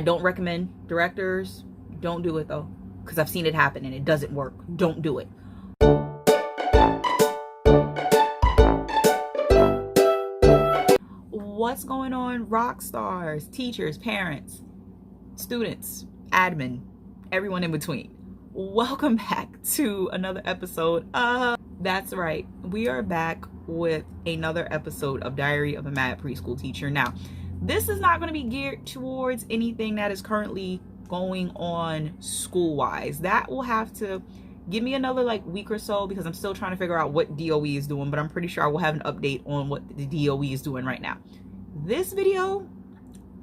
don't recommend. Directors, don't do it though, because I've seen it happen and it doesn't work. Don't do it. What's going on, Rockstars, teachers, parents, students, admin, everyone in between? Welcome back to another episode of, that's right, we are back with another episode of Diary of a Mad Preschool Teacher. Now, this is not going to be geared towards anything that is currently going on school-wise. That will have to give me another week or so, because I'm still trying to figure out what DOE is doing, but I'm pretty sure I will have an update on what the DOE is doing right now. This video,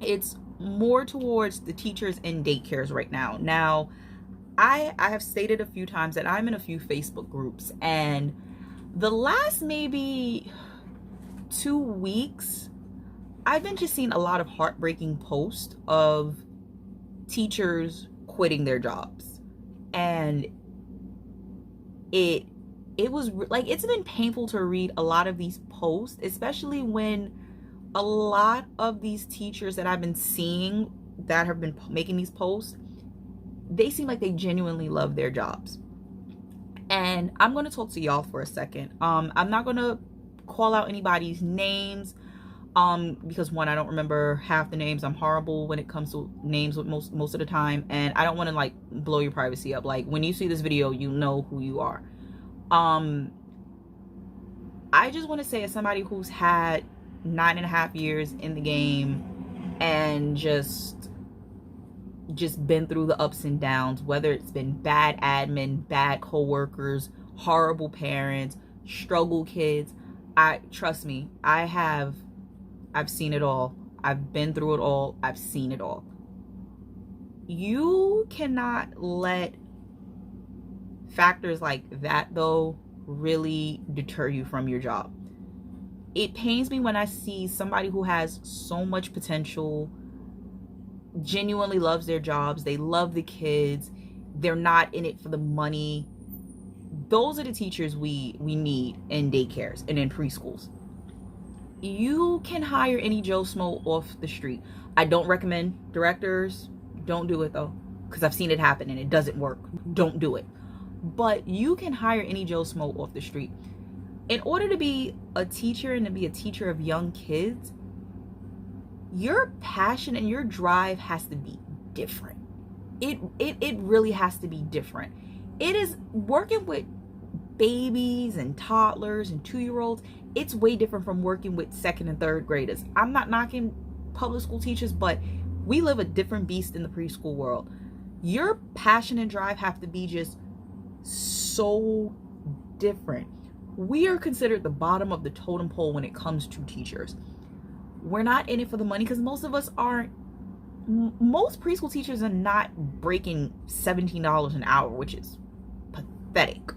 it's more towards the teachers in daycares right now. Now, I have stated a few times that I'm in a few Facebook groups, and the last maybe 2 weeks, I've been just seeing a lot of heartbreaking posts of teachers quitting their jobs. And it was like, it's been painful to read a lot of these posts, especially when a lot of these teachers that I've been seeing that have been making these posts, they seem like they genuinely love their jobs. And I'm going to talk to y'all for a second. I'm not going to call out anybody's names, because one, I don't remember half the names. I'm horrible when it comes to names with most of the time, and I don't want to blow your privacy up. When you see this video, you know who you are. I just want to say, as somebody who's had 9.5 years in the game and just been through the ups and downs, whether it's been bad admin, bad coworkers, horrible parents, struggle kids, trust me, I've seen it all. I've been through it all. I've seen it all. You cannot let factors like that, though, really deter you from your job. It pains me when I see somebody who has so much potential, genuinely loves their jobs, they love the kids, they're not in it for the money. Those are the teachers we need in daycares and in preschools. You can hire any Joe Smo off the street. I don't recommend. Directors, don't do it though, because I've seen it happen and it doesn't work. Don't do it. But you can hire any Joe Smo off the street. In order to be a teacher and to be a teacher of young kids, your passion and your drive has to be different. It really has to be different. It is working with babies and toddlers and 2-year-olds. It's way different from working with 2nd and 3rd graders. I'm not knocking public school teachers, but we live a different beast in the preschool world. Your passion and drive have to be just so different. We are considered the bottom of the totem pole when it comes to teachers. We're not in it for the money, because most of us aren't. Most preschool teachers are not breaking $17 an hour, which is pathetic.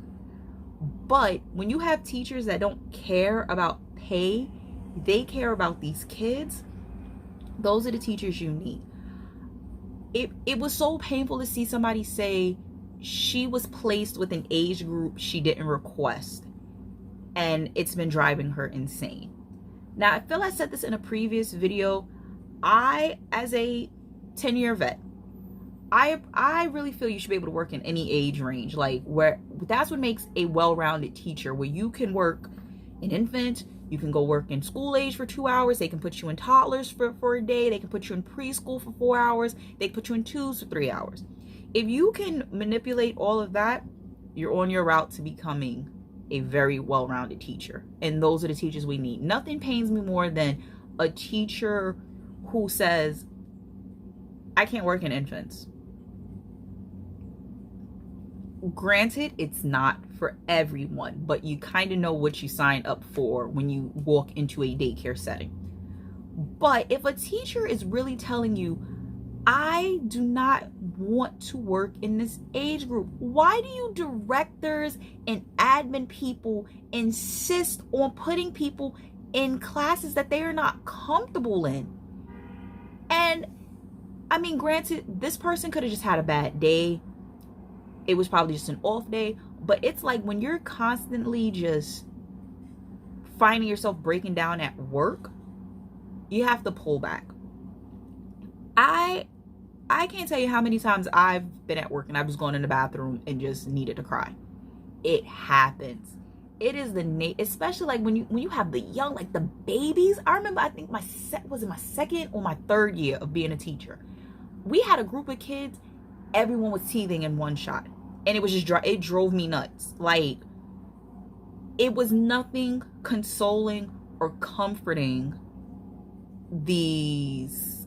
But when you have teachers that don't care about pay, they care about these kids, those are the teachers you need. It was so painful to see somebody say she was placed with an age group she didn't request, and it's been driving her insane. Now, I feel I said this in a previous video. I, as a 10-year vet, I really feel you should be able to work in any age range. Where that's what makes a well-rounded teacher, where you can work in infant, you can go work in school age for 2 hours, they can put you in toddlers for a day, they can put you in preschool for 4 hours, they can put you in 2s for 3 hours. If you can manipulate all of that, you're on your route to becoming a very well-rounded teacher. And those are the teachers we need. Nothing pains me more than a teacher who says, I can't work in infants. Granted, it's not for everyone, but you kind of know what you sign up for when you walk into a daycare setting. But if a teacher is really telling you, I do not want to work in this age group, why do you directors and admin people insist on putting people in classes that they are not comfortable in? And I mean, granted, this person could have just had a bad day. It was probably just an off day. But it's like when you're constantly just finding yourself breaking down at work, you have to pull back. I I can't tell you how many times I've been at work and I was going in the bathroom and just needed to cry. It happens. It is especially like when you have the young, like the babies. I remember, I think was it my second or my third year of being a teacher. We had a group of kids. Everyone was teething in one shot, and it was just it drove me nuts. Like, it was nothing consoling or comforting these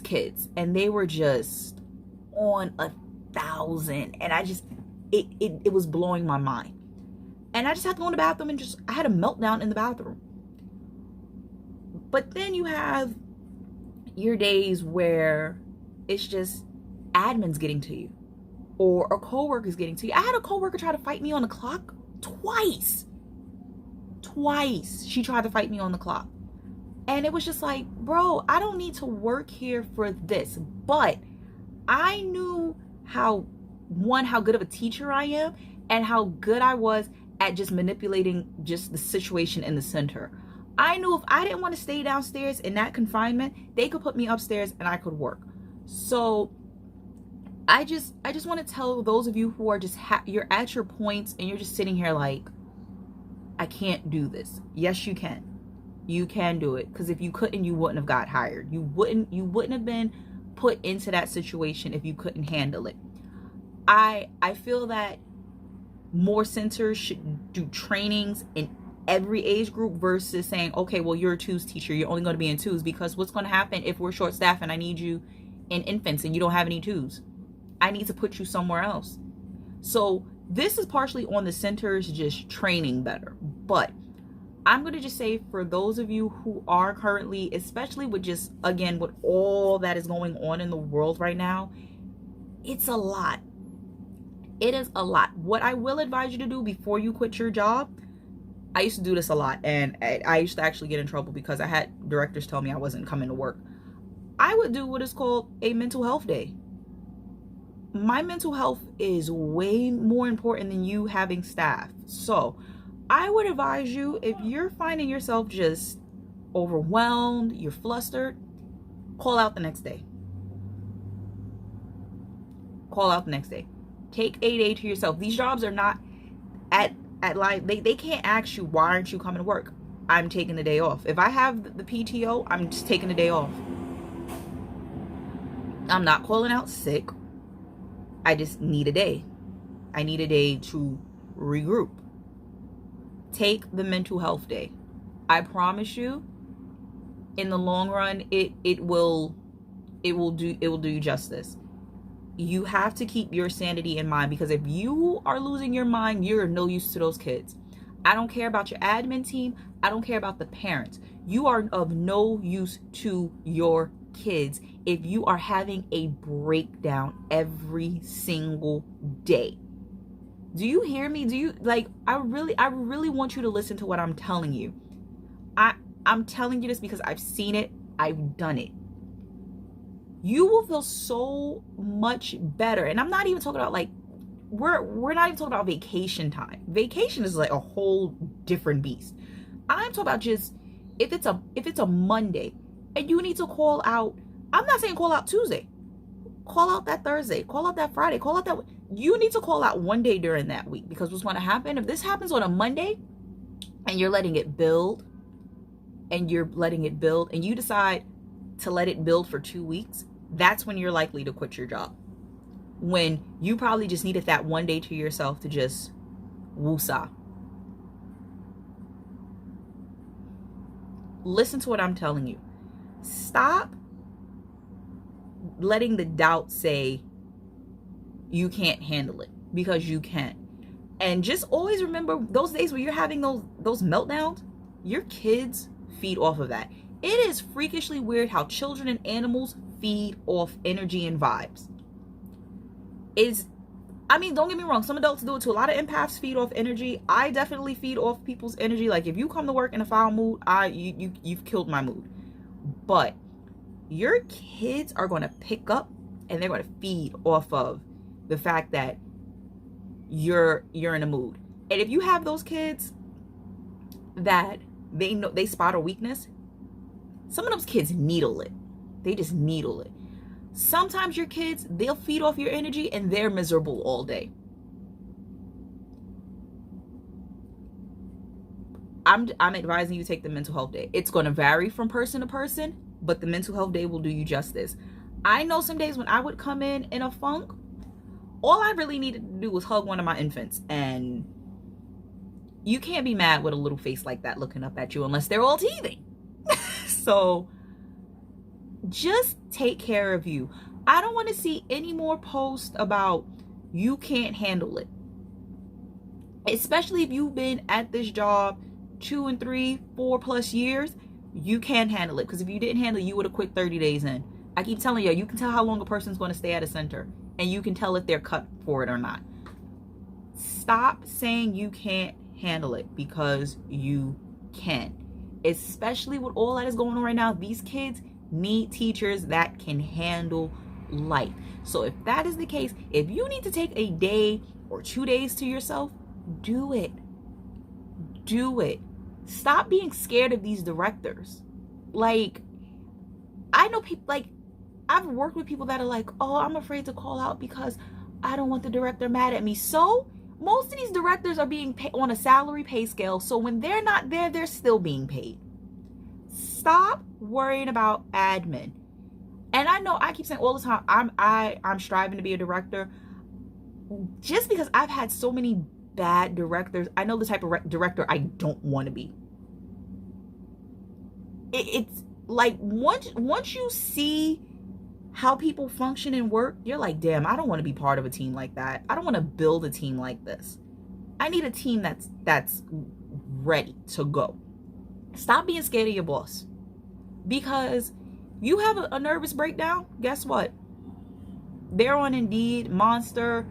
kids, and they were just on 1,000, and it was blowing my mind. And I just had to go in the bathroom and I had a meltdown in the bathroom. But then you have your days where it's just admin's getting to you, or a coworker's getting to you. I had a coworker try to fight me on the clock twice. She tried to fight me on the clock. And it was just like, bro, I don't need to work here for this. But I knew how good of a teacher I am, and how good I was at just manipulating just the situation in the center. I knew if I didn't want to stay downstairs in that confinement, they could put me upstairs and I could work. So I just want to tell those of you who are just you're at your points and you're just sitting here like, I can't do this. Yes, you can. You can do it, because if you couldn't, you wouldn't have got hired. You wouldn't have been put into that situation if you couldn't handle it. I feel that more centers should do trainings in every age group versus saying, okay, well, you're a twos teacher, you're only going to be in twos, because what's going to happen if we're short staffed and I need you in infants and you don't have any twos? I need to put you somewhere else. So this is partially on the centers just training better. But I'm going to just say, for those of you who are currently, especially with just, again, with all that is going on in the world right now, it's a lot. It is a lot. What I will advise you to do before you quit your job, I used to do this a lot, and I used to actually get in trouble because I had directors tell me I wasn't coming to work. I would do what is called a mental health day. My mental health is way more important than you having staff. So I would advise you, if you're finding yourself just overwhelmed, you're flustered, call out the next day. Call out the next day. Take a day to yourself. These jobs are not at like, they can't ask you, why aren't you coming to work? I'm taking the day off. If I have the PTO, I'm just taking the day off. I'm not calling out sick. I just need a day. I need a day to regroup. Take the mental health day. I promise you, in the long run, it will do you justice. You have to keep your sanity in mind, because if you are losing your mind, you're no use to those kids. I don't care about your admin team. I don't care about the parents. You are of no use to your kids if you are having a breakdown every single day. Do you hear me? Do you, like, I really want you to listen to what I'm telling you. I'm telling you this because I've seen it. I've done it. You will feel so much better. And I'm not even talking about, like, we're not even talking about vacation time. Vacation is like a whole different beast. I'm talking about just if it's a Monday and you need to call out. I'm not saying call out Tuesday. Call out that Thursday. Call out that Friday. Call out that. You need to call out one day during that week, because what's going to happen if this happens on a Monday and you're letting it build and you decide to let it build for 2 weeks, that's when you're likely to quit your job. When you probably just needed that one day to yourself to just woosah. Listen to what I'm telling you. Stop letting the doubt say you can't handle it, because you can. And just always remember, those days where you're having those meltdowns, your kids feed off of that. It is freakishly weird how children and animals feed off energy and vibes. Don't get me wrong, some adults do it too. A lot of empaths feed off energy. I definitely feed off people's energy. Like, if you come to work in a foul mood, you've killed my mood. But your kids are going to pick up and they're going to feed off of the fact that you're in a mood. And if you have those kids that they spot a weakness, some of those kids needle it. They just needle it. Sometimes your kids, they'll feed off your energy and they're miserable all day. I'm advising you take the mental health day. It's going to vary from person to person, but the mental health day will do you justice. I know some days when I would come in a funk, all I really needed to do was hug one of my infants, and you can't be mad with a little face like that looking up at you unless they're all teething. So just take care of you. I don't want to see any more posts about you can't handle it, especially if you've been at this job 2 and 3, 4+ years. You can't handle it, because if you didn't handle it, you would have quit 30 days in. I keep telling you, you can tell how long a person's going to stay at a center, and you can tell if they're cut for it or not. Stop saying you can't handle it, because you can. Especially with all that is going on right now, these kids need teachers that can handle life. So if that is the case, if you need to take a day or 2 days to yourself, do it. Do it. Stop being scared of these directors. Like, I know people, like, I've worked with people that are like, oh, I'm afraid to call out because I don't want the director mad at me. So most of these directors are being paid on a salary pay scale. So when they're not there, they're still being paid. Stop worrying about admin. And I know I keep saying all the time, I'm striving to be a director, just because I've had so many bad directors. I know the type of director I don't want to be. It's like once you see how people function and work, you're like, damn, I don't want to be part of a team like that. I don't want to build a team like this. I need a team that's ready to go. Stop being scared of your boss, because you have a nervous breakdown. Guess what? They're on Indeed, Monster,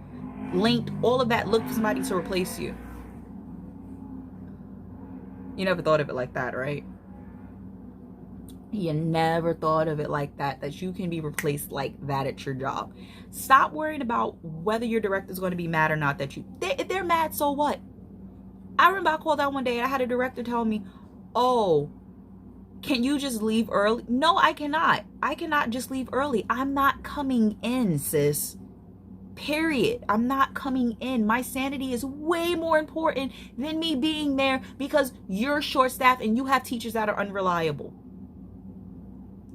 Linked, all of that. Look for somebody to replace you. You never thought of it like that, right? You never thought of it like that you can be replaced like that at your job. Stop worrying about whether your director's going to be mad or not. If they're mad, so what? I remember I called out one day and I had a director tell me, oh, can you just leave early? No, I cannot. I cannot just leave early. I'm not coming in, sis. Period. I'm not coming in. My sanity is way more important than me being there because you're short-staffed and you have teachers that are unreliable.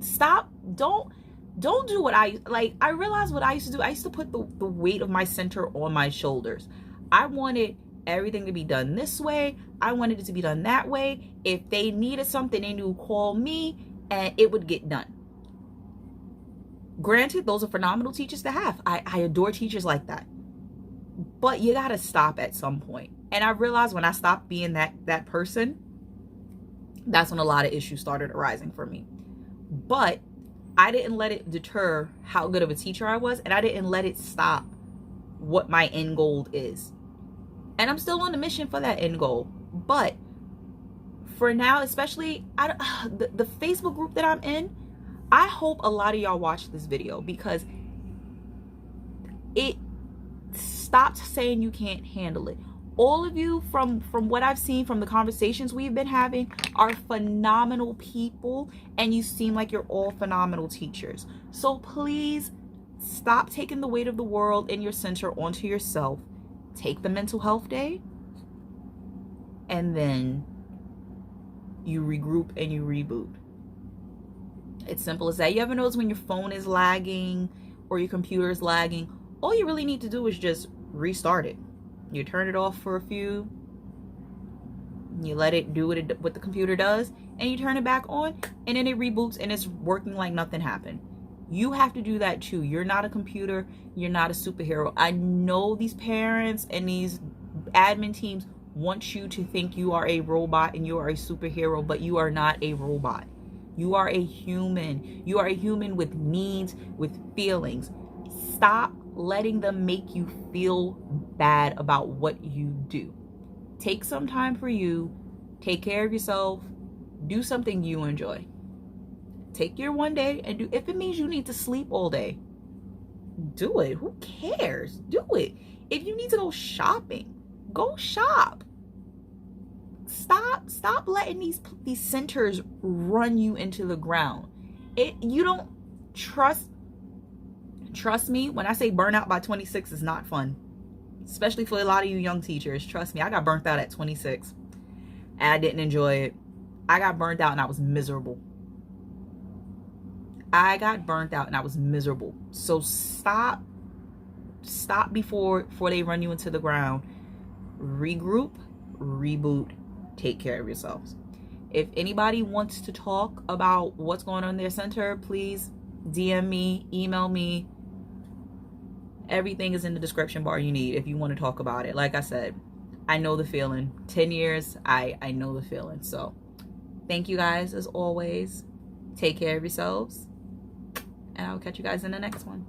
Stop. Don't do what I realized what I used to do. I used to put the weight of my center on my shoulders. I wanted everything to be done this way. I wanted it to be done that way. If they needed something, they knew, call me, and it would get done. Granted, those are phenomenal teachers to have. I adore teachers like that. But you got to stop at some point. And I realized when I stopped being that person, that's when a lot of issues started arising for me. But I didn't let it deter how good of a teacher I was, and I didn't let it stop what my end goal is. And I'm still on the mission for that end goal. But for now, especially the Facebook group that I'm in, I hope a lot of y'all watch this video, because it stopped saying you can't handle it. All of you, from what I've seen from the conversations we've been having, are phenomenal people, and you seem like you're all phenomenal teachers. So please stop taking the weight of the world in your center onto yourself. Take the mental health day, and then you regroup and you reboot. It's simple as that. You ever notice when your phone is lagging or your computer is lagging? All you really need to do is just restart it. You turn it off for a few, you let it do what the computer does, and you turn it back on, and then it reboots and it's working like nothing happened. You have to do that too. You're not a computer. You're not a superhero. I know these parents and these admin teams want you to think you are a robot and you are a superhero, but you are not a robot. You are a human. You are a human with needs, with feelings. Stop letting them make you feel bad about what you do. Take some time for you. Take care of yourself. Do something you enjoy. Take your one day and do. If it means you need to sleep all day, do it. Who cares? Do it. If you need to go shopping, go shop. Stop letting these centers run you into the ground. You don't trust Trust me, when I say burnout by 26 is not fun, especially for a lot of you young teachers. Trust me, I got burnt out at 26 and I didn't enjoy it. I got burnt out and I was miserable. So stop before they run you into the ground. Regroup, reboot, take care of yourselves. If anybody wants to talk about what's going on in their center, please DM me, email me. Everything is in the description bar you need if you want to talk about it. Like I said, I know the feeling. 10 years, I know the feeling. So thank you guys as always. Take care of yourselves. And I'll catch you guys in the next one.